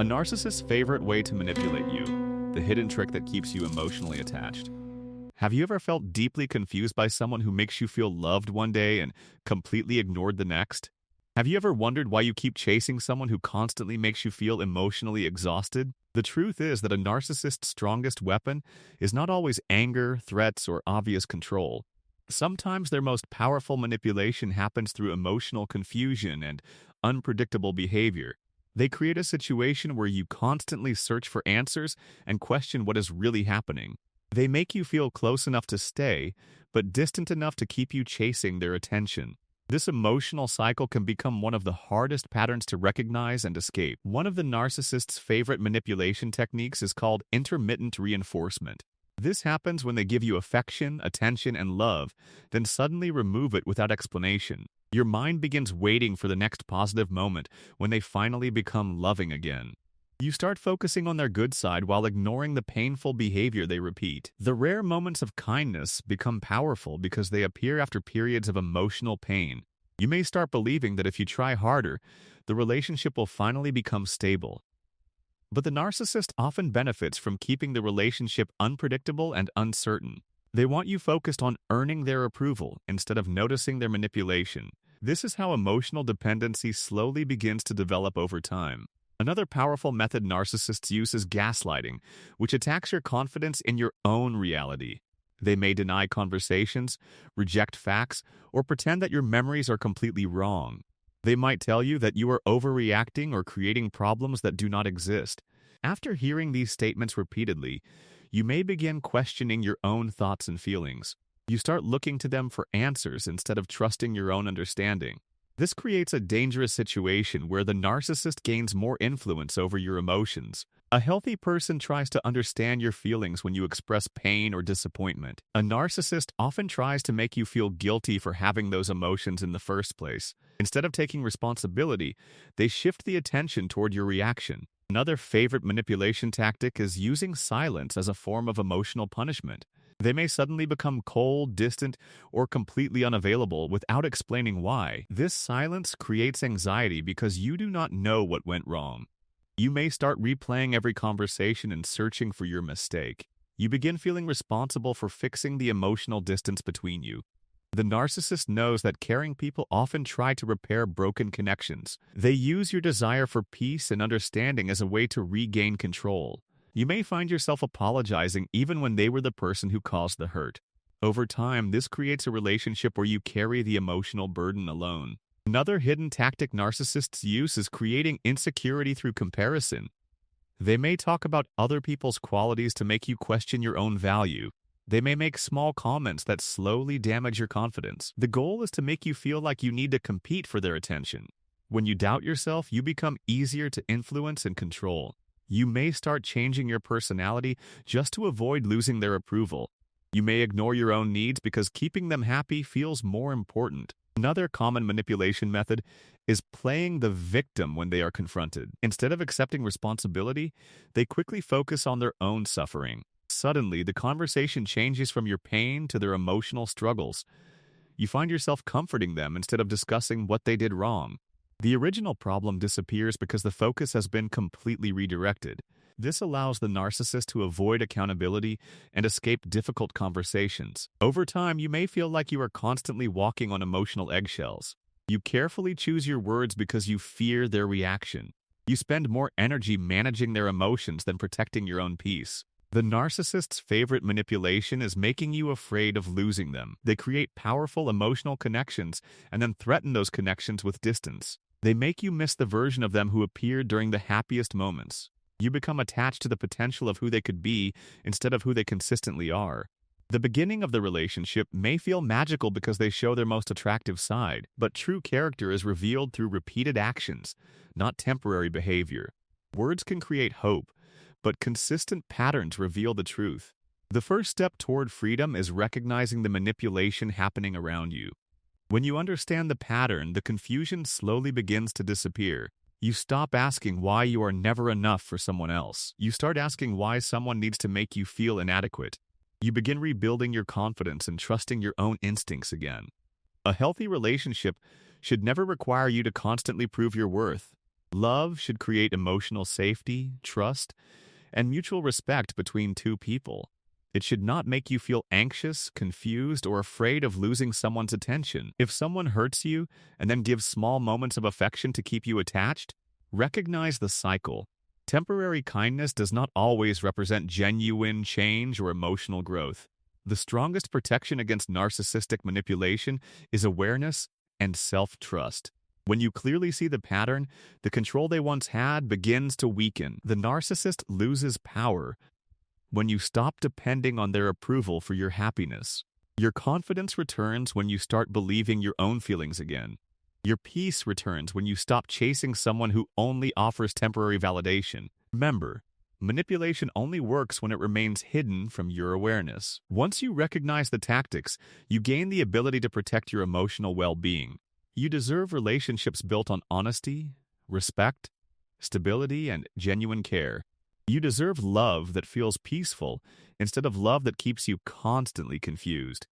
A narcissist's favorite way to manipulate you, the hidden trick that keeps you emotionally attached. Have you ever felt deeply confused by someone who makes you feel loved one day and completely ignored the next? Have you ever wondered why you keep chasing someone who constantly makes you feel emotionally exhausted? The truth is that a narcissist's strongest weapon is not always anger, threats, or obvious control. Sometimes their most powerful manipulation happens through emotional confusion and unpredictable behavior. They create a situation where you constantly search for answers and question what is really happening. They make you feel close enough to stay, but distant enough to keep you chasing their attention. This emotional cycle can become one of the hardest patterns to recognize and escape. One of the narcissist's favorite manipulation techniques is called intermittent reinforcement. This happens when they give you affection, attention, and love, then suddenly remove it without explanation. Your mind begins waiting for the next positive moment when they finally become loving again. You start focusing on their good side while ignoring the painful behavior they repeat. The rare moments of kindness become powerful because they appear after periods of emotional pain. You may start believing that if you try harder, the relationship will finally become stable. But the narcissist often benefits from keeping the relationship unpredictable and uncertain. They want you focused on earning their approval instead of noticing their manipulation. This is how emotional dependency slowly begins to develop over time. Another powerful method narcissists use is gaslighting, which attacks your confidence in your own reality. They may deny conversations, reject facts, or pretend that your memories are completely wrong. They might tell you that you are overreacting or creating problems that do not exist. After hearing these statements repeatedly, you may begin questioning your own thoughts and feelings. You start looking to them for answers instead of trusting your own understanding. This creates a dangerous situation where the narcissist gains more influence over your emotions. A healthy person tries to understand your feelings when you express pain or disappointment. A narcissist often tries to make you feel guilty for having those emotions in the first place. Instead of taking responsibility, they shift the attention toward your reaction. Another favorite manipulation tactic is using silence as a form of emotional punishment. They may suddenly become cold, distant, or completely unavailable without explaining why. This silence creates anxiety because you do not know what went wrong. You may start replaying every conversation and searching for your mistake. You begin feeling responsible for fixing the emotional distance between you. The narcissist knows that caring people often try to repair broken connections. They use your desire for peace and understanding as a way to regain control. You may find yourself apologizing even when they were the person who caused the hurt. Over time, this creates a relationship where you carry the emotional burden alone. Another hidden tactic narcissists use is creating insecurity through comparison. They may talk about other people's qualities to make you question your own value. They may make small comments that slowly damage your confidence. The goal is to make you feel like you need to compete for their attention. When you doubt yourself, you become easier to influence and control. You may start changing your personality just to avoid losing their approval. You may ignore your own needs because keeping them happy feels more important. Another common manipulation method is playing the victim when they are confronted. Instead of accepting responsibility, they quickly focus on their own suffering. Suddenly, the conversation changes from your pain to their emotional struggles. You find yourself comforting them instead of discussing what they did wrong. The original problem disappears because the focus has been completely redirected. This allows the narcissist to avoid accountability and escape difficult conversations. Over time, you may feel like you are constantly walking on emotional eggshells. You carefully choose your words because you fear their reaction. You spend more energy managing their emotions than protecting your own peace. The narcissist's favorite manipulation is making you afraid of losing them. They create powerful emotional connections and then threaten those connections with distance. They make you miss the version of them who appeared during the happiest moments. You become attached to the potential of who they could be instead of who they consistently are. The beginning of the relationship may feel magical because they show their most attractive side, but true character is revealed through repeated actions, not temporary behavior. Words can create hope, but consistent patterns reveal the truth. The first step toward freedom is recognizing the manipulation happening around you. When you understand the pattern, the confusion slowly begins to disappear. You stop asking why you are never enough for someone else. You start asking why someone needs to make you feel inadequate. You begin rebuilding your confidence and trusting your own instincts again. A healthy relationship should never require you to constantly prove your worth. Love should create emotional safety, trust, and mutual respect between two people. It should not make you feel anxious, confused, or afraid of losing someone's attention. If someone hurts you and then gives small moments of affection to keep you attached, recognize the cycle. Temporary kindness does not always represent genuine change or emotional growth. The strongest protection against narcissistic manipulation is awareness and self-trust. When you clearly see the pattern, the control they once had begins to weaken. The narcissist loses power when you stop depending on their approval for your happiness. Your confidence returns when you start believing your own feelings again. Your peace returns when you stop chasing someone who only offers temporary validation. Remember, manipulation only works when it remains hidden from your awareness. Once you recognize the tactics, you gain the ability to protect your emotional well-being. You deserve relationships built on honesty, respect, stability, and genuine care. You deserve love that feels peaceful instead of love that keeps you constantly confused.